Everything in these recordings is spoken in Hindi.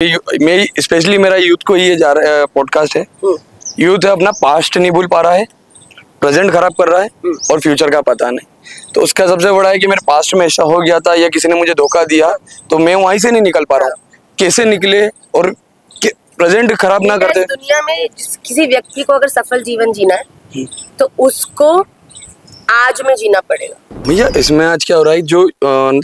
मैं स्पेशली मेरा यूथ को ये जा रहा है पॉडकास्ट है। यूथ है अपना पास्ट नहीं भूल पा रहा है, प्रेजेंट खराब कर रहा है और फ्यूचर का पता नहीं। तो उसका सबसे बड़ा है कि मेरे पास्ट में ऐसा हो गया था या किसी ने मुझे धोखा दिया तो मैं वहीं से नहीं निकल पा रहा हूँ। कैसे निकले और प्रेजेंट खराब ना करते। दुनिया में किसी व्यक्ति को अगर सफल जीवन जीना है तो उसको आज में जीना पड़ेगा। भैया इसमें आज क्या हो रहा है, जो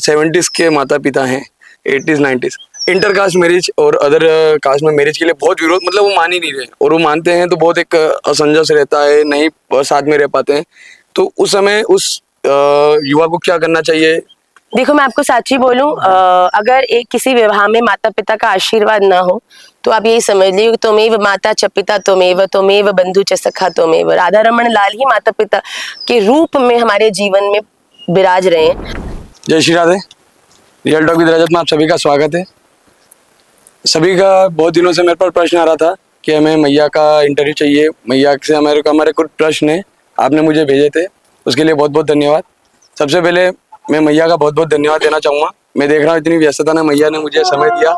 70s के माता पिता हैं, 80s 90s inter caste marriage और अदर कास्ट में मैरिज के लिए बहुत विरोध, मतलब वो मान ही नहीं रहे, और वो मानते हैं तो बहुत एक असमंजस रहता है, नहीं साथ में रह पाते हैं। तो उस समय उस युवा को क्या करना चाहिए? देखो मैं आपको सच्ची बोलूं, अगर एक किसी विवाह में माता पिता का आशीर्वाद ना हो तो आप यही समझ लीजिए, त्वमेव माता च पिता त्वमेव बंधु च सखा त्वमेव। राधा रमन लाल ही माता पिता के रूप में हमारे जीवन में विराज रहे हैं। जय Shri Radhe. Real talk with Rajat में आप सभी का स्वागत है। सभी का बहुत दिनों से मेरे पर प्रश्न आ रहा था कि हमें मैया का इंटरव्यू चाहिए, मैया से हमारे कुछ प्रश्न है, आपने मुझे भेजे थे, उसके लिए बहुत बहुत धन्यवाद। सबसे पहले मैं मैया का बहुत बहुत धन्यवाद देना चाहूँगा। मैं देख रहा हूँ इतनी व्यस्तता ने मैया ने मुझे समय दिया,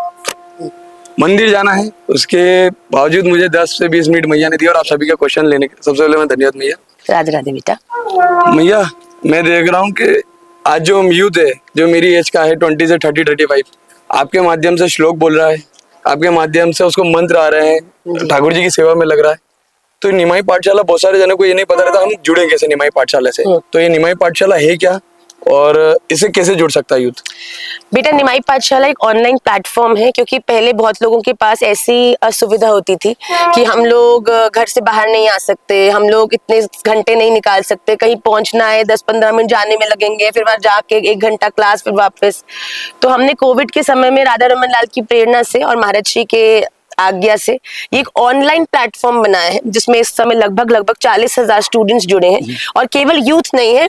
मंदिर जाना है उसके बावजूद मुझे 10 से 20 मिनट मैया ने दिया और आप सभी का क्वेश्चन लेने के। सबसे पहले मैं धन्यवाद मैया। राधे राधे बेटा। मैया मैं देख रहा हूँ कि आज जो यूथ है, जो मेरी एज का है 20 से 30-35, आपके माध्यम से श्लोक बोल रहा है, आपके माध्यम से उसको मंत्र आ रहे हैं, ठाकुर जी की सेवा में लग रहा है। तो निमाई पाठशाला, बहुत सारे जनों को ये नहीं पता रहता हम जुड़े कैसे निमाई पाठशाला से। तो ये निमाई पाठशाला है क्या और इसे कैसे जुड़ सकता है यूथ? बेटा निमाई पाठशाला एक ऑनलाइन प्लेटफॉर्म है, क्योंकि पहले बहुत लोगों के पास ऐसी असुविधा होती थी कि हम लोग घर से बाहर नहीं आ सकते, हम लोग इतने घंटे नहीं निकाल सकते, कहीं पहुंचना है 10-15 मिनट जाने में लगेंगे, फिर वहां जाके 1 घंटा क्लास, फिर वापस। तो हमने कोविड के समय में राधा रमन लाल की प्रेरणा से और महाराज श्री के आज्ञा से ये एक ऑनलाइन प्लेटफॉर्म बनाया है, जिसमें इस समय लगभग 40,000 स्टूडेंट्स जुड़े हैं। और केवल यूथ नहीं है,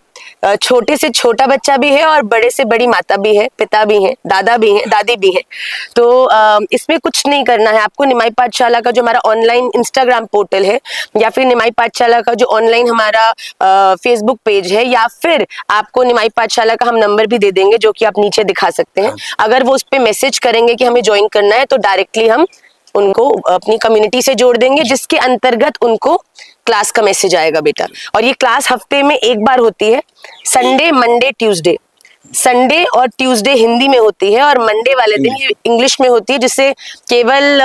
छोटे से छोटा बच्चा भी है और बड़े से बड़ी माता भी है, पिता भी है, दादा भी है, दादी भी है। तो इसमें कुछ नहीं करना है आपको। निमाई पाठशाला का जो हमारा ऑनलाइन इंस्टाग्राम पोर्टल है, या फिर निमाई पाठशाला का जो ऑनलाइन हमारा फेसबुक पेज है, या फिर आपको निमाई पाठशाला का हम नंबर भी दे देंगे जो कि आप नीचे दिखा सकते हैं। अगर वो उस पर मैसेज करेंगे कि हमें ज्वाइन करना है तो डायरेक्टली हम उनको अपनी कम्युनिटी से जोड़ देंगे, जिसके अंतर्गत उनको क्लास का मैसेज आएगा बेटा। और ये क्लास हफ्ते में एक बार होती है, संडे, मंडे, ट्यूसडे। संडे और ट्यूसडे हिंदी में होती है और मंडे वाले दिन ये इंग्लिश में होती है, जिससे केवल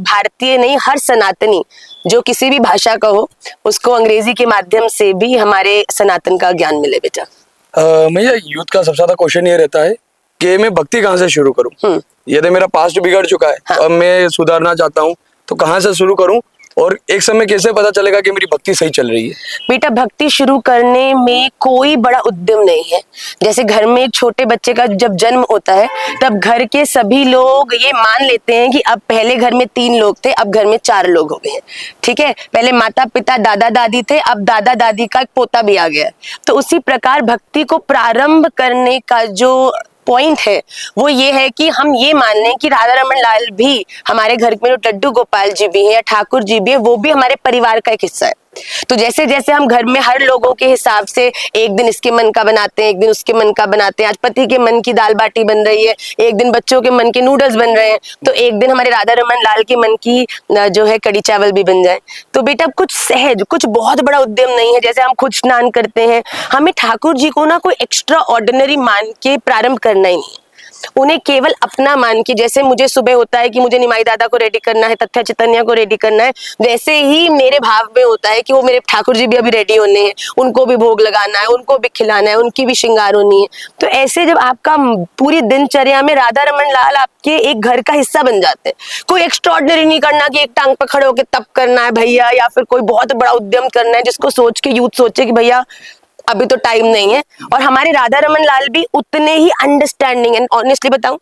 भारतीय नहीं, हर सनातनी जो किसी भी भाषा का हो उसको अंग्रेजी के माध्यम से भी हमारे सनातन का ज्ञान मिले बेटा। भैया यूथ का सबसे ज्यादा क्वेश्चन ये रहता है कि मैं भक्ति कहाँ से शुरू करूँ? यदि मेरा पास्ट बिगड़ चुका है, हाँ। अब मैं सुधारना चाहता हूँ तो कहाँ से शुरू करूँ और एक समय कैसे पता चलेगा कि मेरी भक्ति सही चल रही है? बेटा भक्ति शुरू करने में कोई बड़ा उद्यम नहीं है। जैसे घर में एक छोटे बच्चे का जब जन्म होता है तब घर के सभी लोग ये मान लेते हैं कि अब पहले घर में 3 लोग थे, अब घर में 4 लोग हो गए हैं। ठीक है, पहले माता पिता दादा दादी थे, अब दादा दादी का एक पोता भी आ गया। तो उसी प्रकार भक्ति को प्रारंभ करने का जो पॉइंट है वो ये है कि हम ये मान लें कि राधा रमन लाल भी हमारे घर में, जो लड्डू गोपाल जी भी हैं या ठाकुर जी भी है, वो भी हमारे परिवार का एक हिस्सा है। तो जैसे जैसे हम घर में हर लोगों के हिसाब से एक दिन इसके मन का बनाते हैं, एक दिन उसके मन का बनाते हैं, आज पति के मन की दाल बाटी बन रही है, एक दिन बच्चों के मन के नूडल्स बन रहे हैं, तो एक दिन हमारे राधा रमन लाल के मन की जो है कड़ी चावल भी बन जाए। तो बेटा कुछ सहज, कुछ बहुत बड़ा उद्यम नहीं है। जैसे हम खुद स्नान करते हैं, हमें ठाकुर जी को ना कोई एक्स्ट्रा ऑर्डिनरी मान के प्रारंभ करना ही नहीं, उन्हें केवल अपना मान के। जैसे मुझे सुबह होता है कि मुझे निमाई दादा को रेडी करना है, तथ्य चैतन्य को रेडी करना है, वैसे ही मेरे भाव में होता है कि वो मेरे ठाकुर जी भी अभी रेडी होने हैं, उनको भी भोग लगाना है, उनको भी खिलाना है, उनकी भी श्रृंगार होनी है। तो ऐसे जब आपका पूरी दिनचर्या में राधा रमन लाल आपके एक घर का हिस्सा बन जाते हैं, कोई एक्स्ट्राऑर्डिनरी नहीं करना कि एक टांग पर खड़े होकर तप करना है भैया, या फिर कोई बहुत बड़ा उद्यम करना है जिसको सोच के यूथ सोचे कि भैया अभी तो टाइम नहीं है। और हमारे राधा रमन लाल भी उतने ही अंडरस्टैंडिंग है। ऑनेस्टली बताऊं,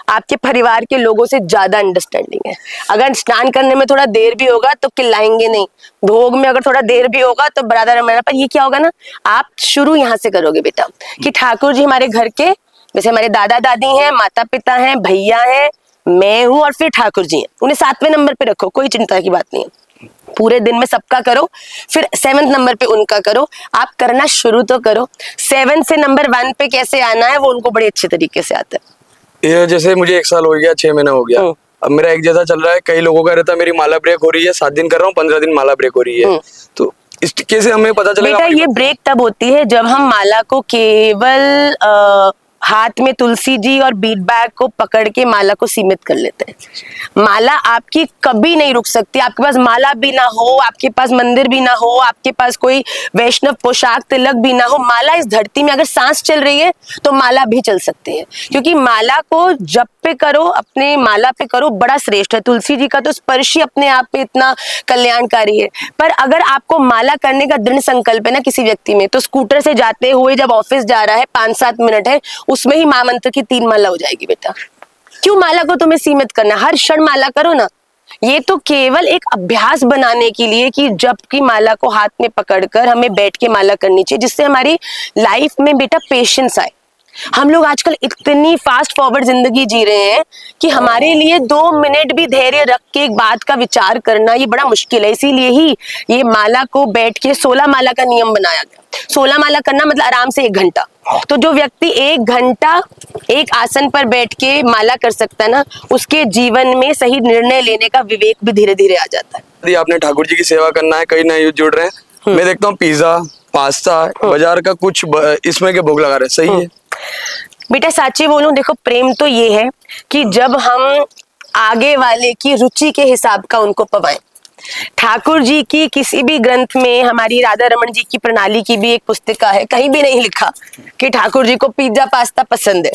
आपके परिवार के लोगों से ज्यादा अंडरस्टैंडिंग है। अगर स्नान करने में थोड़ा देर भी होगा तो चिल्लाएंगे नहीं, भोग में अगर थोड़ा देर भी होगा तो राधा रमन लाल। पर ये क्या होगा ना, आप शुरू यहाँ से करोगे बेटा कि ठाकुर जी हमारे घर के, जैसे हमारे दादा दादी हैं, माता पिता हैं, भैया हैं, मैं हूँ और फिर ठाकुर जी हैं, उन्हें 7वें नंबर पे रखो, कोई चिंता की बात नहीं है। पूरे दिन में सबका करो, फिर 7वें नंबर पे उनका करो। आप करना शुरू तो करो। 7 से नंबर 1 पे कैसे आना है वो उनको बड़े अच्छे तरीके से आता है। ये जैसे मुझे 1 साल हो गया, 6 महीना हो गया, अब मेरा एक जैसा चल रहा है, कई लोगों का रहता है मेरी माला ब्रेक हो रही है, 7 दिन कर रहा हूँ, 15 दिन माला ब्रेक हो रही है। तो इस कैसे हमें पता चलेगा? बेटा ये ब्रेक तब होती है जब हम माला को केवल हाथ में तुलसी जी और बीट बैग को पकड़ के माला को सीमित कर लेते हैं। माला आपकी कभी नहीं रुक सकती। आपके पास माला भी ना हो, आपके पास मंदिर भी ना हो, आपके पास कोई वैष्णव पोशाक तिलक भी ना हो, माला इस धरती में अगर सांस चल रही है तो माला भी चल सकती है। क्योंकि माला को जप पे करो, अपने माला पे करो, बड़ा श्रेष्ठ है। तुलसी जी का तो स्पर्श ही अपने आप में इतना कल्याणकारी है। पर अगर आपको माला करने का दृढ़ संकल्प है ना किसी व्यक्ति में, तो स्कूटर से जाते हुए जब ऑफिस जा रहा है, 5-7 मिनट है, उसमें ही महामंत्र की 3 माला हो जाएगी बेटा। क्यों माला को तुम्हें सीमित करना? हर क्षण माला करो ना। ये तो केवल एक अभ्यास बनाने के लिए कि जब की माला को हाथ में पकड़कर हमें बैठ के माला करनी चाहिए, जिससे हमारी लाइफ में बेटा पेशेंस आए। हम लोग आजकल इतनी फास्ट फॉरवर्ड जिंदगी जी रहे हैं कि हमारे लिए 2 मिनट भी धैर्य रख के एक बात का विचार करना ये बड़ा मुश्किल है। इसीलिए ही ये माला को बैठ के 16 माला का नियम बनाया गया। 16 माला करना मतलब आराम से 1 घंटा। तो जो व्यक्ति 1 घंटा एक आसन पर बैठ के माला कर सकता है ना, उसके जीवन में सही निर्णय लेने का विवेक भी धीरे धीरे आ जाता है। यदि आपने ठाकुर जी की सेवा करना है, कई नए जुड़ रहे हैं, मैं देखता हूँ पिज्जा पास्ता बाजार का कुछ इसमें के भोग लगा रहे हैं, सही है? बेटा साची बोलूं, देखो प्रेम तो ये है कि जब हम आगे वाले की रुचि के हिसाब का उनको पवाएं। ठाकुर जी की किसी भी ग्रंथ में, हमारी राधा रमन जी की प्रणाली की भी एक पुस्तिका है, कहीं भी नहीं लिखा कि ठाकुर जी को पिज्जा पास्ता पसंद है।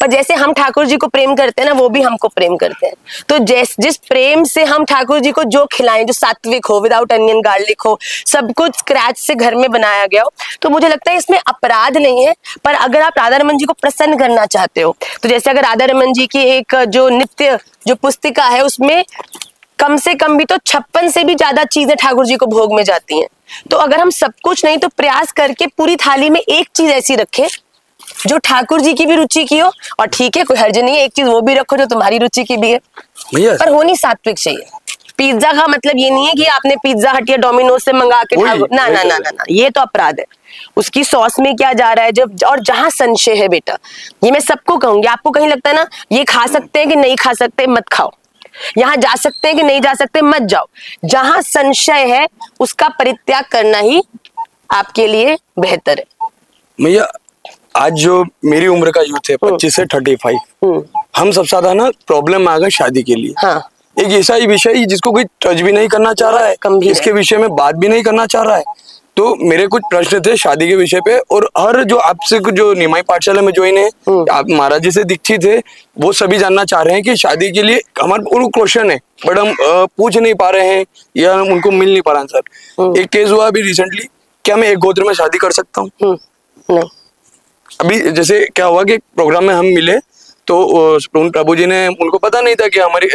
पर जैसे हम ठाकुर जी को प्रेम करते हैं ना, वो भी हमको प्रेम करते हैं। तो जिस प्रेम से हम ठाकुर जी को जो खिलाएं, जो सात्विक हो, विदाउट अनियन गार्लिक हो, सब कुछ स्क्रैच से घर में बनाया गया हो, तो मुझे लगता है इसमें अपराध नहीं है। पर अगर आप राधा रमन जी को प्रसन्न करना चाहते हो, तो जैसे अगर राधा रमन जी की एक जो नित्य जो पुस्तिका है, उसमें कम से कम भी तो 56 से भी ज्यादा चीजें ठाकुर जी को भोग में जाती हैं। तो अगर हम सब कुछ नहीं तो प्रयास करके पूरी थाली में एक चीज ऐसी रखें जो ठाकुर जी की भी रुचि की हो, और ठीक है कोई हर्ज नहीं है, एक चीज वो भी रखो जो तुम्हारी रुचि की भी है, पर होनी सात्विक चाहिए। पिज्जा का मतलब ये नहीं है कि आपने पिज्जा हट या डोमिनोज से मंगा के ठाकुर, ना ना ना ना ना, ये तो अपराध है। उसकी सॉस में क्या जा रहा है, जब और जहां संशय है बेटा, ये मैं सबको कहूंगी, आपको कहीं लगता है ना ये खा सकते हैं कि नहीं खा सकते, मत खाओ। यहाँ जा सकते हैं कि नहीं जा सकते, मत जाओ। जहां संशय है उसका परित्याग करना ही आपके लिए बेहतर है। भैया आज जो मेरी उम्र का यूथ है 25 से 35, हम सबसे ज्यादा ना प्रॉब्लम आ गए शादी के लिए। हाँ। एक ऐसा ही विषय जिसको कोई टच भी नहीं करना चाह रहा है, इसके विषय में बात भी नहीं करना चाह रहा है। तो मेरे कुछ प्रश्न थे शादी के विषय पे, और हर जो आपसे जो निमाई पाठशाला में ज्वाइन है, आप महाराज जी से दीक्षित है, वो सभी जानना चाह रहे हैं कि शादी के लिए हमारे क्वेश्चन है, बट हम पूछ नहीं पा रहे हैं या उनको मिल नहीं पा रहा आंसर। एक केस हुआ अभी रिसेंटली, क्या मैं एक गोत्र में शादी कर सकता हूँ? नहीं। अभी जैसे क्या हुआ कि प्रोग्राम में हम मिले, तो उन प्रभु जी ने, उनको पता नहीं था कि हमारी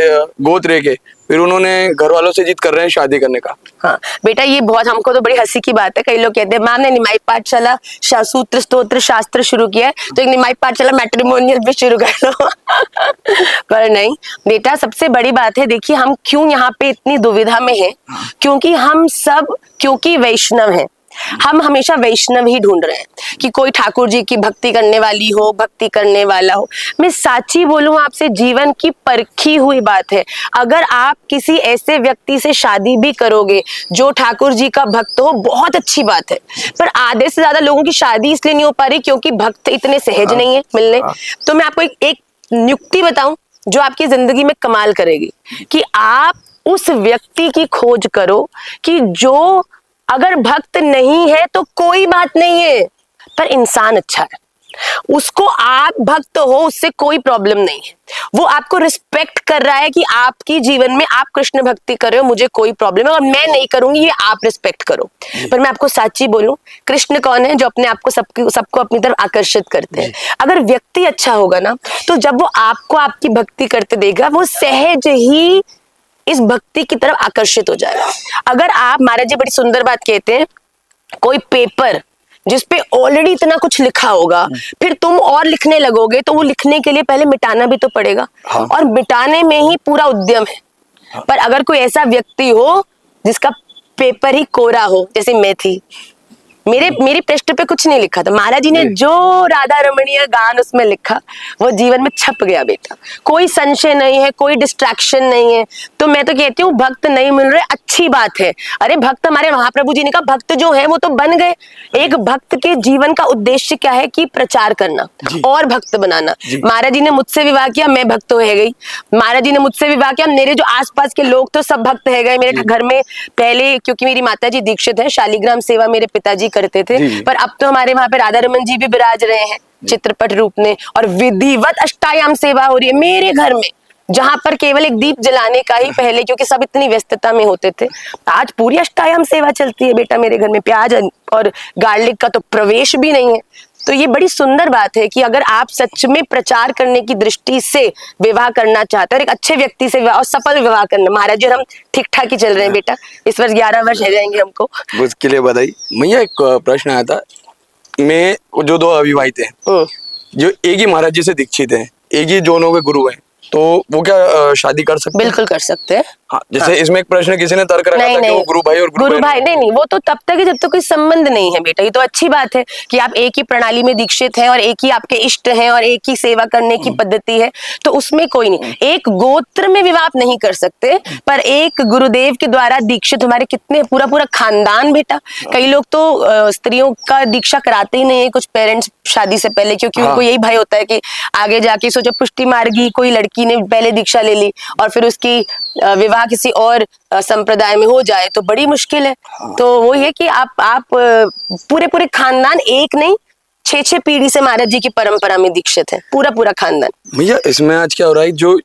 गोत्र के, फिर उन्होंने घर वालों से जिद कर रहे हैं शादी करने का। हाँ बेटा, ये बहुत हमको तो बड़ी हंसी की बात है। कई लोग कहते हैं मैम ने निमाई पाठशाला सूत्र स्तोत्र शास्त्र शुरू किया है, तो एक निमाई पाठशाला मैट्रिमोनियल भी शुरू कर लो। पर नहीं बेटा, सबसे बड़ी बात है, देखिए हम क्यों यहाँ पे इतनी दुविधा में हैं, क्योंकि हम सब क्योंकि वैष्णव हैं, हम हमेशा वैष्णव ही ढूंढ रहे हैं कि कोई ठाकुर जी की भक्ति करने वाली हो, भक्ति करने वाला हो। मैं साची बोलूं आपसे, जीवन की परखी हुई बात है। अगर आप किसी ऐसे व्यक्ति से शादी भी करोगे जो ठाकुर जी का भक्त हो, बहुत अच्छी बात है। पर आधे से ज्यादा लोगों की शादी इसलिए नहीं हो पा रही क्योंकि भक्त इतने सहज नहीं है मिलने। तो मैं आपको एक युक्ति बताऊं जो आपकी जिंदगी में कमाल करेगी, कि आप उस व्यक्ति की खोज करो कि जो अगर भक्त नहीं है तो कोई बात नहीं है, पर इंसान अच्छा है, उसको आप भक्त हो उससे कोई प्रॉब्लम नहीं है। वो आपको रिस्पेक्ट कर रहा है कि आपकी जीवन में आप कृष्ण भक्ति कर रहे हो, मुझे कोई प्रॉब्लम है और मैं नहीं करूंगी, ये आप रिस्पेक्ट करो। पर मैं आपको सच्ची बोलूं, कृष्ण कौन है? जो अपने आप को सबको अपनी तरफ आकर्षित करते हैं। अगर व्यक्ति अच्छा होगा ना, तो जब वो आपको आपकी भक्ति करते देगा, वो सहज ही इस भक्ति की तरफ आकर्षित हो जाएगा। अगर आप, महाराज जी बड़ी सुंदर बात कहते हैं, कोई पेपर जिसपे ऑलरेडी इतना कुछ लिखा होगा, फिर तुम और लिखने लगोगे, तो वो लिखने के लिए पहले मिटाना भी तो पड़ेगा। हाँ। और मिटाने में ही पूरा उद्यम है। हाँ। पर अगर कोई ऐसा व्यक्ति हो जिसका पेपर ही कोरा हो, जैसे मैं थी, मेरी पृष्ठ पे कुछ नहीं लिखा था। महाराज जी ने जो राधा रमणीय गान उसमें लिखा वो जीवन में छप गया बेटा। कोई संशय नहीं है, कोई डिस्ट्रैक्शन नहीं है। तो मैं तो कहती हूँ भक्त नहीं मिल रहे, अच्छी बात है। अरे भक्त, हमारे महाप्रभु जी ने कहा भक्त जो है वो तो बन गए। एक भक्त के जीवन का उद्देश्य क्या है कि प्रचार करना और भक्त बनाना। महाराज जी ने मुझसे विवाह किया, मैं भक्त हो गई। महाराज जी ने मुझसे विवाह किया, मेरे जो आसपास के लोग तो सब भक्त है गए। मेरे घर में पहले, क्योंकि मेरी माता जी दीक्षित है, शालिग्राम सेवा मेरे पिताजी करते थे, पर अब तो हमारे वहां पे राधा रमन जी भी विराज रहे हैं चित्रपट रूप में, और विधिवत अष्टायाम सेवा हो रही है मेरे घर में, जहां पर केवल एक दीप जलाने का ही पहले, क्योंकि सब इतनी व्यस्तता में होते थे, आज पूरी अष्टायाम सेवा चलती है बेटा मेरे घर में। प्याज और गार्लिक का तो प्रवेश भी नहीं है। तो ये बड़ी सुंदर बात है कि अगर आप सच में प्रचार करने की दृष्टि से विवाह करना चाहते हैं, और एक अच्छे व्यक्ति से विवाह और सफल विवाह करना, महाराज जी हम ठीक ठाक ही चल रहे हैं बेटा, इस वर्ष 11 वर्ष हो जाएंगे हमको। उसके लिए बधाई। मैया एक प्रश्न आया था, मैं जो 2 अविवाहित हैं जो एक ही महाराज जी से दीक्षित हैं, एक ही दोनों के गुरु हैं, तो वो क्या शादी कर सकते हैं? बिल्कुल कर सकते हैं। हाँ, जैसे इसमें एक प्रश्न किसी ने तर्क रखा था कि वो गुरु भाई और गुरु भाई नहीं, वो तो तब तक है जब तक कोई संबंध नहीं है बेटा। ये तो अच्छी बात है कि आप एक ही प्रणाली में दीक्षित हैं और एक ही आपके इष्ट हैं और एक ही सेवा करने की पद्धति है, तो उसमें कोई नहीं। एक गोत्र में विवाह आप नहीं कर सकते, पर एक गुरुदेव के द्वारा दीक्षित हमारे कितने पूरा पूरा खानदान बेटा। कई लोग तो स्त्रियों का दीक्षा कराते ही नहीं है, कुछ पेरेंट्स शादी से पहले, क्योंकि उनको यही भय होता है कि आगे जाके सोचो पुष्टि मार्गी कोई लड़की ने पहले दीक्षा ले ली और फिर उसकी विवाह किसी और संप्रदाय में हो जाए तो बड़ी मुश्किल है। तो वो ये कि आप पूरे पूरे खानदान, एक नहीं 6 पीढ़ी से महाराज जी की परंपरा में दीक्षित है, पूरा पूरा खानदान। भैया इसमें आज क्या हो रहा है, जो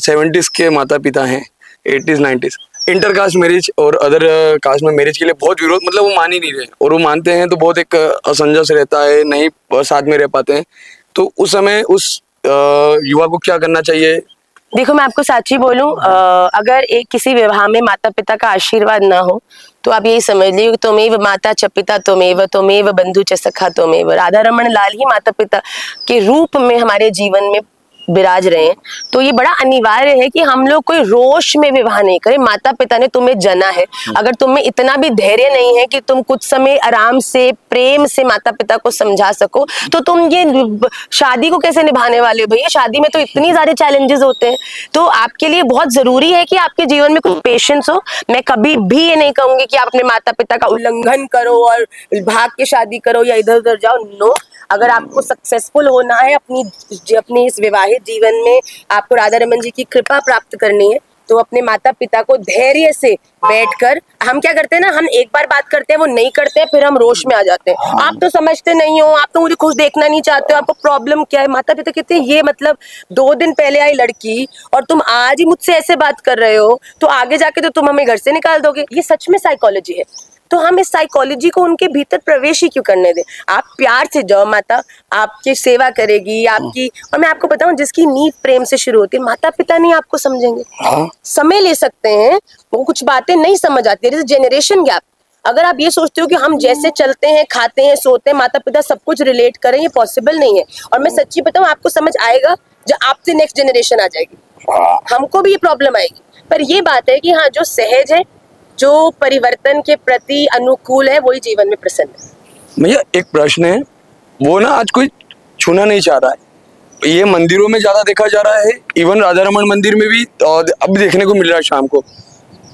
70s के माता पिता हैं, 80s 90s इंटरकास्ट मैरिज और अदर कास्ट में मैरिज के लिए बहुत विरोध, मतलब वो मान ही नहीं रहे, और वो मानते हैं तो बहुत एक असंजस रहता है, नहीं साथ में रह पाते हैं। तो उस समय उस युवा को क्या करना चाहिए? देखो मैं आपको साची बोलूं, अगर एक किसी विवाह में माता पिता का आशीर्वाद ना हो तो आप यही समझ लीजिए, त्वमेव माता च पिता त्वमेव बंधु च सखा त्वमेव। राधा रमन लाल ही माता पिता के रूप में हमारे जीवन में विराज रहे हैं। तो ये बड़ा अनिवार्य है कि हम लोग कोई रोष में विवाह नहीं करें। माता पिता ने तुम्हें जना है, अगर तुम्हें इतना भी धैर्य नहीं है कि तुम कुछ समय आराम से प्रेम से माता पिता को समझा सको, तो तुम ये शादी को कैसे निभाने वाले हो भैया? शादी में तो इतनी सारे चैलेंजेस होते हैं। तो आपके लिए बहुत जरूरी है कि आपके जीवन में कुछ पेशेंस हो। मैं कभी भी ये नहीं कहूंगी कि आप अपने माता पिता का उल्लंघन करो और भाग के शादी करो या इधर उधर जाओ। नो, अगर आपको सक्सेसफुल होना है अपनी इस विवाहित जीवन में, आपको राधा रमन जी की कृपा प्राप्त करनी है, तो अपने माता पिता को धैर्य से बैठकर, हम क्या करते हैं ना, हम एक बार बात करते हैं, वो नहीं करते हैं, फिर हम रोष में आ जाते हैं। आप तो समझते नहीं हो, आप तो मुझे खुश देखना नहीं चाहते हो, आपको प्रॉब्लम क्या है? माता पिता कहते हैं ये मतलब 2 दिन पहले आई लड़की और तुम आज ही मुझसे ऐसे बात कर रहे हो, तो आगे जाके तो तुम हमें घर से निकाल दोगे। ये सच में साइकोलॉजी है। तो हम इस साइकोलॉजी को उनके भीतर प्रवेश ही क्यों करने दें? आप प्यार से जाओ, माता आपकी सेवा करेगी आपकी। और मैं आपको बताऊं, जिसकी नींव प्रेम से शुरू होती है, माता पिता नहीं आपको समझेंगे। समय ले सकते हैं, वो कुछ बातें नहीं समझ आती है, जेनरेशन गैप। अगर आप ये सोचते हो कि हम जैसे चलते हैं, खाते हैं, सोते हैं, माता पिता सब कुछ रिलेट करें, ये पॉसिबल नहीं है। और मैं सच्ची बताऊं, आपको समझ आएगा जब आपसे नेक्स्ट जनरेशन आ जाएगी। हमको भी ये प्रॉब्लम आएगी, पर ये बात है कि हाँ, जो सहज है, जो परिवर्तन के प्रति अनुकूल है, वही जीवन में प्रसन्न है। भैया एक प्रश्न है, वो ना आज कोई छूना नहीं चाह रहा है, ये मंदिरों में ज्यादा देखा जा रहा है, इवन राधा रमन मंदिर में भी अब देखने को मिल रहा है शाम को,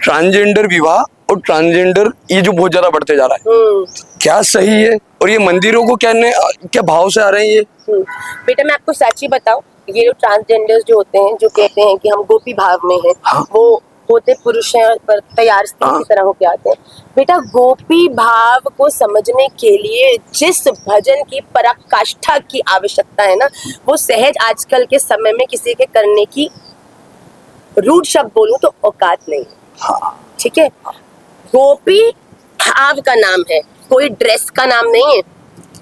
ट्रांसजेंडर विवाह और ट्रांसजेंडर ये जो बहुत ज्यादा बढ़ते जा रहा है, क्या सही है? और ये मंदिरों को क्या भाव से आ रहे हैं ये? बेटा मैं आपको सच्ची बताऊं, ये जो ट्रांसजेंडर्स जो होते हैं, जो कहते हैं कि हम गोपी भाव में हैं, वो होते पुरुष हैं पर तैयार स्त्री की तरह होके आते हैं। बेटा गोपी भाव को समझने के लिए जिस भजन की पराकाष्ठा की आवश्यकता है ना, वो सहज आजकल के समय में किसी के करने की, रूढ़ शब्द बोलूं तो औकात नहीं है। ठीक है, गोपी भाव का नाम है, कोई ड्रेस का नाम नहीं है,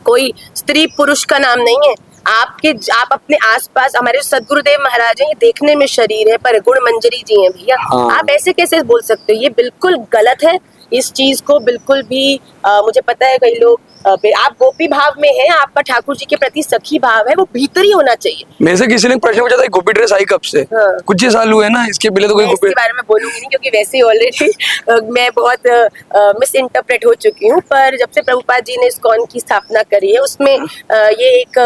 कोई स्त्री पुरुष का नाम नहीं है। आप अपने आसपास, हमारे सदगुरुदेव महाराज हैं, ये देखने में शरीर है पर गुण मंजरी जी हैं भैया। आप ऐसे कैसे बोल सकते हो? ये बिल्कुल गलत है, इस चीज को बिल्कुल भी मुझे पता है कई लोग आप गोपी भाव में हैं, आपका ठाकुर जी के प्रति सखी भाव है, वो भीतर ही होना चाहिए। मेरे से किसी ने प्रश्न पूछा था गोपी ड्रेस आई कब से? हाँ। कुछ ही साल हुए ना, इसके पहले तो कोई मैं गोपी। इसके बारे में बोलूंगी नहीं क्योंकि वैसे ही ऑलरेडी मैं बहुत मिस इंटरप्रेट हो चुकी हूँ। पर जब से प्रभुपाद जी ने इस्कॉन की स्थापना करी है उसमें ये एक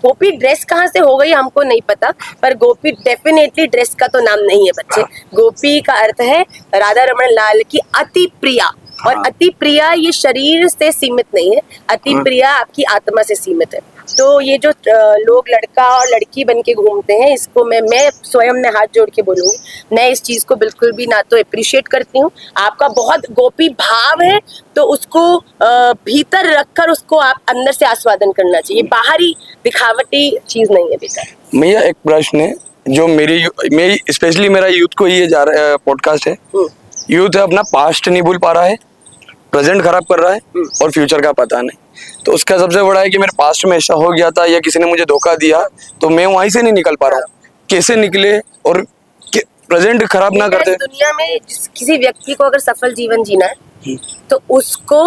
गोपी ड्रेस कहाँ से हो गई हमको नहीं पता, पर गोपी डेफिनेटली ड्रेस का तो नाम नहीं है बच्चे। गोपी का अर्थ है राधा रमन लाल की अति प्रिया, और अति प्रिया ये शरीर से सीमित नहीं है, अति प्रिया आपकी आत्मा से सीमित है। तो ये जो लोग लड़का और लड़की बन के घूमते हैं, इसको मैं स्वयं में हाथ जोड़ के बोलूंगी, मैं इस चीज को बिल्कुल भी ना तो अप्रिशिएट करती हूँ। आपका बहुत गोपी भाव है तो उसको भीतर रखकर उसको आप अंदर से आस्वादन करना चाहिए, बाहरी दिखावटी चीज नहीं है बेटा। भैया एक प्रश्न है जो मेरी स्पेशली मेरा यूथ को ये जा रहा है, पॉडकास्ट है। यूथ अपना पास्ट नहीं भूल पा रहा है, प्रेजेंट खराब कर रहा है और फ्यूचर का पता नहीं। तो उसका सबसे बड़ा है कि मेरे पास्ट में ऐसा हो गया था या किसी ने मुझे धोखा दिया तो मैं वहीं से नहीं निकल पा रहा हूँ। कैसे निकले और प्रेजेंट खराब ना करते। दुनिया में किसी व्यक्ति को अगर सफल जीवन जीना है तो उसको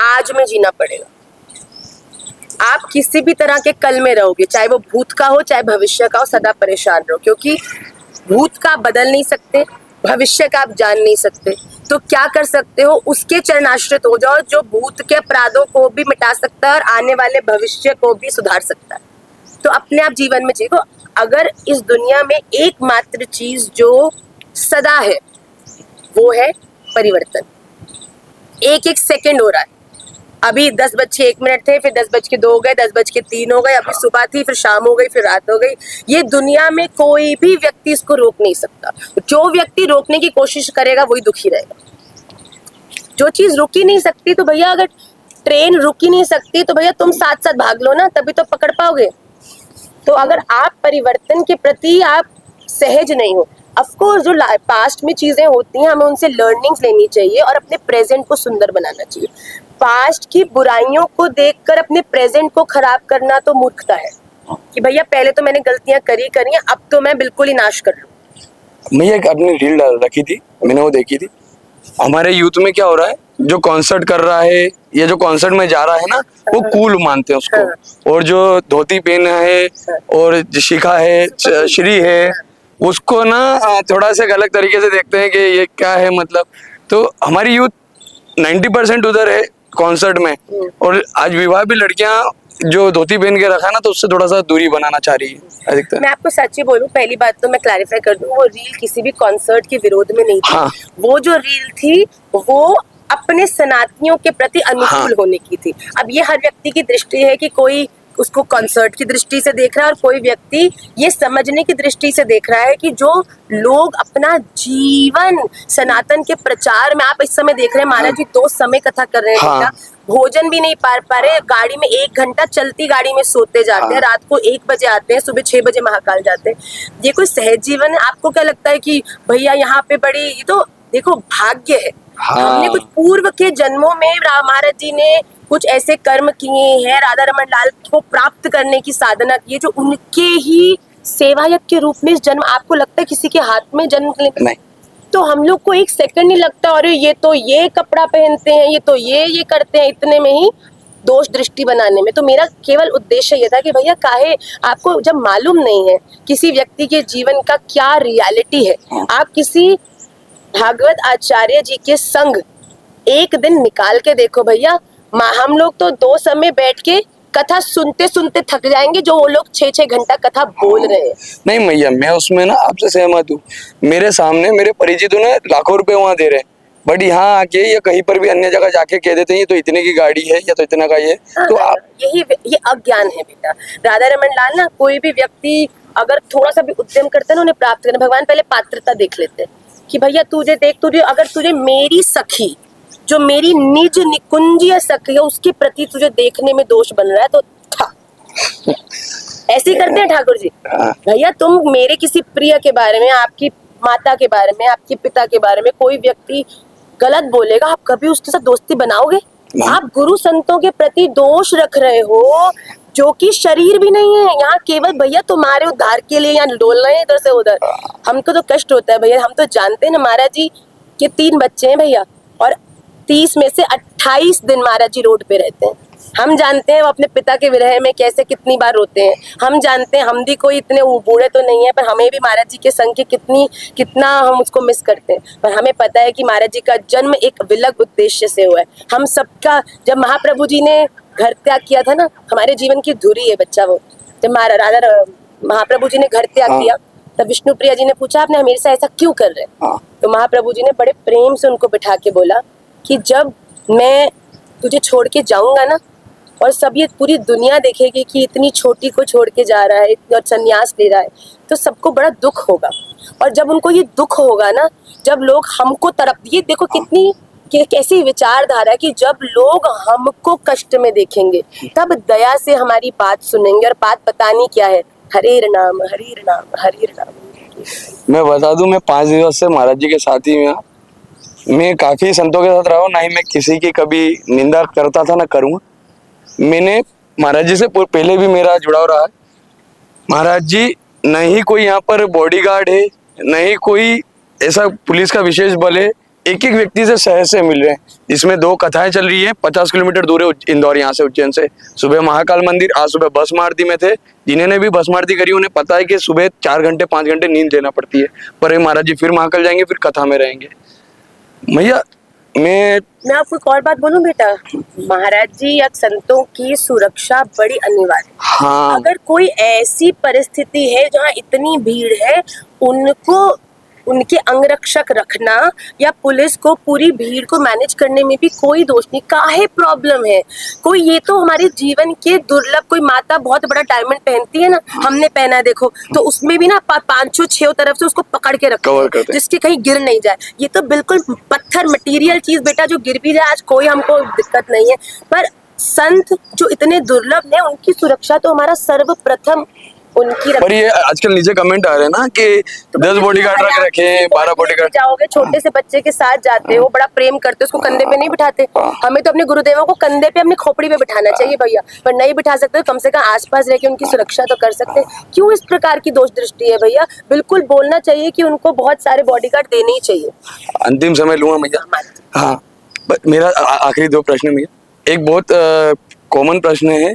आज में जीना पड़ेगा। आप किसी भी तरह के कल में रहोगे, चाहे वो भूत का हो चाहे भविष्य का हो, सदा परेशान रहो, क्योंकि भूत का आप बदल नहीं सकते, भविष्य का आप जान नहीं सकते। तो क्या कर सकते हो, उसके चरणाश्रित हो जाओ जो भूत के अपराधों को भी मिटा सकता है और आने वाले भविष्य को भी सुधार सकता है। तो अपने आप जीवन में जियो। अगर इस दुनिया में एकमात्र चीज जो सदा है वो है परिवर्तन। एक एक सेकंड हो रहा है, अभी 10:01 थे, फिर 10:02 हो गए, 10:03 हो गए, अभी सुबह थी, फिर शाम हो गई, फिर रात हो गई। ये दुनिया में कोई भी व्यक्ति इसको रोक नहीं सकता। जो व्यक्ति रोकने की कोशिश करेगा वही दुखी रहेगा। जो चीज रुक ही नहीं सकती, तो भैया अगर ट्रेन रुक ही नहीं सकती तो भैया तुम साथ साथ भाग लो ना, तभी तो पकड़ पाओगे। तो अगर आप परिवर्तन के प्रति आप सहज नहीं हो, अफकोर्स जो पास्ट में चीजें होती हैं हमें उनसे लर्निंग्स लेनी चाहिए और अपने प्रेजेंट को सुंदर बनाना चाहिए। पास्ट की बुराइयों को देखकर अपने प्रेजेंट को खराब करना तो मूर्खता है कि भैया पहले तो मैंने गलतियां करी हैं, अब तो मैं बिल्कुल ही नाश कर लूं। भैया एक आपने रील रखी थी, मैंने वो देखी थी। हमारे यूथ में क्या हो रहा है, जो कॉन्सर्ट कर रहा है या जो कॉन्सर्ट में जा रहा है ना, वो कूल मानते हैं उसको, और जो धोती पहना है और शिखा है, श्री है, उसको ना थोड़ा सा अलग तरीके से देखते हैं कि ये क्या है मतलब। तो हमारी यूथ 90% उधर है कॉन्सर्ट में, और आज विवाह भी लड़कियां जो धोती पहन के रखा ना तो उससे थोड़ा सा दूरी बनाना चाह रही है अधिकतर। मैं आपको सच्ची बोलूं, पहली बात तो मैं क्लैरिफाई कर दूं, वो रील किसी भी कॉन्सर्ट के विरोध में नहीं थी। हाँ। वो जो रील थी वो अपने सनातनियों के प्रति अनुकूल होने की थी। अब ये हर व्यक्ति की दृष्टि है कि कोई उसको कॉन्सर्ट की दृष्टि से देख रहा है और कोई व्यक्ति ये समझने की दृष्टि से देख रहा है कि जो लोग अपना जीवन सनातन के प्रचार में, आप इस समय देख रहे हैं महाराज जी 2 समय कथा कर रहे हैं बेटा, भोजन भी नहीं पा रहे, गाड़ी में 1 घंटा चलती गाड़ी में सोते जाते हैं, रात को 1 बजे आते हैं, सुबह 6 बजे महाकाल जाते हैं। ये कोई सहज जीवन है? आपको क्या लगता है कि भैया यहाँ पे बड़ी, ये तो देखो भाग्य है। हमने कुछ पूर्व के जन्मों में महाराज जी ने कुछ ऐसे कर्म किए हैं, राधा रमन लाल को प्राप्त करने की साधना की है, जो उनके ही सेवायत के रूप में इस जन्म, आपको लगता है किसी के हाथ में जन्म नहीं। तो हम लोग को 1 सेकंड नहीं लगता, अरे ये तो ये कपड़ा पहनते हैं, ये तो ये करते हैं, इतने में ही दोष दृष्टि बनाने में। तो मेरा केवल उद्देश्य ये था कि भैया काहे, आपको जब मालूम नहीं है किसी व्यक्ति के जीवन का क्या रियलिटी है, आप किसी भागवत आचार्य जी के संग एक दिन निकाल के देखो भैया। हम लोग तो 2 समय बैठ के कथा सुनते सुनते थक जाएंगे, जो वो लोग 6-6 घंटा कथा बोल रहे हैं। नहीं भैया, मैं उसमें ना आपसे सहमत हूँ। मेरे सामने मेरे परिचितों ने लाखों रुपए वहाँ दे रहे, बट यहाँ आके या कहीं पर भी अन्य जगह जाके कह देते हैं ये तो इतने की गाड़ी है या तो इतना का ये। तो आप ये अज्ञान है बेटा। राधा रमन लाल ना, कोई भी व्यक्ति अगर थोड़ा सा भी उद्यम करता है ना उन्हें प्राप्त करना, भगवान पहले पात्रता देख लेते हैं कि भैया तुझे देख, अगर तुझे मेरी सखी, जो मेरी निज निकुंजीय सखी है, उसके प्रति तुझे देखने में दोष बन रहा है तो ऐसे ही करते हैं ठाकुर जी। भैया तुम मेरे किसी प्रिय के बारे में, आपकी माता के बारे में, आपके पिता के बारे में कोई व्यक्ति गलत बोलेगा, आप कभी उसके साथ दोस्ती बनाओगे? आप गुरु संतों के प्रति दोष रख रहे हो जो कि शरीर भी नहीं है। यहाँ केवल भैया तुम्हारे उद्धार के लिए यहाँ डोल रहे हैं इधर से उधर। हमको तो कष्ट होता है भैया, हम तो जानते हैं ना महाराज जी के 3 बच्चे हैं भैया, और 30 में से 28 दिन महाराज जी रोड पे रहते हैं। हम जानते हैं वो अपने पिता के विरह में कैसे कितनी बार रोते हैं। हम जानते हैं हम भी कोई इतने बूढ़े तो नहीं है, पर हमें भी महाराज जी के संग के कितना हम उसको मिस करते हैं। पर हमें पता है कि महाराज जी का जन्म एक विलग उद्देश्य से हुआ है। हम सबका, जब महाप्रभु जी ने घर त्याग किया था ना, हमारे जीवन की धुरी है बच्चा वो, जब महाप्रभु जी ने घर त्याग किया तब विष्णु प्रिया जी ने पूछा आपने हमेशा ऐसा क्यों कर रहे हैं? तो महाप्रभु जी ने बड़े प्रेम से उनको बिठा के बोला कि जब मैं तुझे छोड़ के जाऊंगा ना, और सब ये पूरी दुनिया देखेगी कि इतनी छोटी को छोड़ के जा रहा है और संन्यास ले रहा है, तो सबको बड़ा दुख होगा। और जब उनको ये दुख होगा ना, जब लोग हमको ये देखो कितनी कैसी विचारधारा है कि जब लोग हमको कष्ट में देखेंगे तब दया से हमारी बात सुनेंगे। और बात पता नहीं क्या है, हरे नाम हरे नाम हरे नाम। मैं बता दूं, मैं 5 दिवस से महाराज जी के साथ ही हूँ। मैं काफी संतों के साथ रहा हूँ, ना ही मैं किसी की कभी निंदा करता था ना करूँगा। मैंने महाराज जी से पहले भी मेरा जुड़ाव रहा है। महाराज जी न ही कोई यहाँ पर बॉडीगार्ड है, न ही कोई ऐसा पुलिस का विशेष बल है। एक एक व्यक्ति से शहर से मिल रहे हैं, जिसमें 2 कथाएं चल रही है। 50 किलोमीटर दूर है इंदौर यहाँ से, उज्जैन से। सुबह महाकाल मंदिर, आज सुबह भस्म आरती में थे। जिन्होंने भी भस्म आरती करी उन्हें पता है कि सुबह 4 घंटे 5 घंटे नींद लेना पड़ती है। पर महाराज जी फिर महाकाल जाएंगे, फिर कथा में रहेंगे। भैया मैं आपको एक और बात बोलूं बेटा, महाराज जी या संतों की सुरक्षा बड़ी अनिवार्य है। हाँ, अगर कोई ऐसी परिस्थिति है जहाँ इतनी भीड़ है, उनको उनके अंगरक्षक रखना या पुलिस को पूरी भीड़ को मैनेज करने में भी कोई दोष नहीं। काहे प्रॉब्लम है कोई? ये तो हमारे जीवन के दुर्लभ, कोई माता बहुत बड़ा डायमंड पहनती है ना, हमने पहना है देखो, तो उसमें भी ना 5-6 तरफ से उसको पकड़ के रखो जिसके कहीं गिर नहीं जाए। ये तो बिल्कुल पत्थर मटेरियल चीज बेटा, जो गिर भी जाए आज कोई हमको दिक्कत नहीं है। पर संत जो इतने दुर्लभ है, उनकी सुरक्षा तो हमारा सर्वप्रथम उनकी। पर ये आजकल नीचे कमेंट आ रहे हैं ना कि 10 बॉडीगार्ड रख रखे हैं, 12 बॉडीगार्ड। जाओगे छोटे से बच्चे के साथ जाते हो, बड़ा प्रेम करते हो, उसको कंधे पे नहीं बिठाते। हमें तो अपने गुरुदेवों को कंधे पे, अपनी खोपड़ी पे बिठाना चाहिए भैया। पर नहीं बिठा सकते, कम से कम आसपास रह के उनकी सुरक्षा तो कर सकते हैं। क्यों इस प्रकार की दोष दृष्टि है भैया? बिल्कुल बोलना चाहिए कि उनको बहुत सारे बॉडीगार्ड देने ही चाहिए। अंतिम समय लूंगा भैया। हाँ, मेरा आखिरी 2 प्रश्न है भैया। एक बहुत कॉमन प्रश्न है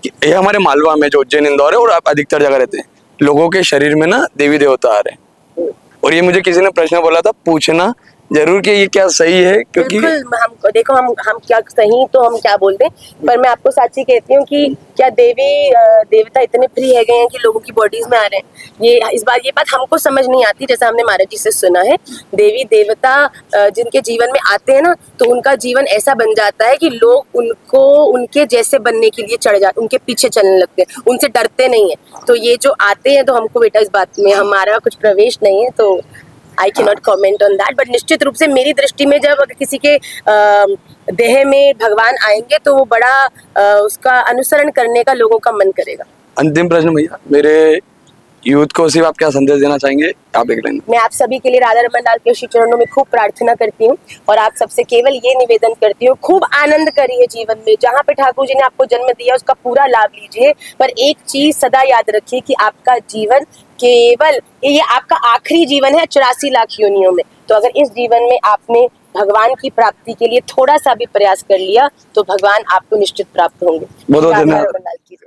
कि ये हमारे मालवा में जो उज्जैन इंदौर है और आप अधिकतर जगह रहते हैं, लोगों के शरीर में ना देवी देवता आ रहे हैं। और ये मुझे किसी ने प्रश्न बोला था, पूछना जरूर कि ये क्या सही है, क्योंकि हमको देखो हम क्या सही तो हम क्या बोलते हैं, पर मैं आपको साची कहती हूँ कि क्या देवी देवता इतने फ्री है गए हैं कि लोगों की बॉडीज में आ रहे हैं। ये बात हमको समझ नहीं आती। जैसा हमने महाराज जी से सुना है, देवी देवता जिनके जीवन में आते हैं ना, तो उनका जीवन ऐसा बन जाता है कि लोग उनको उनके जैसे बनने के लिए चढ़ जाते, उनके पीछे चलने लगते हैं, उनसे डरते नहीं है। तो ये जो आते हैं, तो हमको बेटा इस बात में हमारा कुछ प्रवेश नहीं है, तो I cannot comment on that। But निश्चित रूप से मेरी दृष्टि में जब किसी के देह में भगवान आएंगे तो वो बड़ा उसका अनुसरण करने का लोगों का मन करेगा। अंतिम प्रश्न भैया, मेरे यूथ को सिर्फ आप क्या संदेश देना चाहेंगे? आप एक लाइन। मैं आप सभी के लिए राधा रमन लाल के श्री चरणों में खूब प्रार्थना करती हूँ और आप सबसे केवल ये निवेदन करती हूँ, खूब आनंद करिए जीवन में। जहाँ पे ठाकुर जी ने आपको जन्म दिया उसका पूरा लाभ लीजिए, पर एक चीज सदा याद रखिए कि आपका जीवन केवल ये आपका आखिरी जीवन है 84 लाख योनियों में। तो अगर इस जीवन में आपने भगवान की प्राप्ति के लिए थोड़ा सा भी प्रयास कर लिया तो भगवान आपको निश्चित प्राप्त होंगे। बहुत धन्यवाद।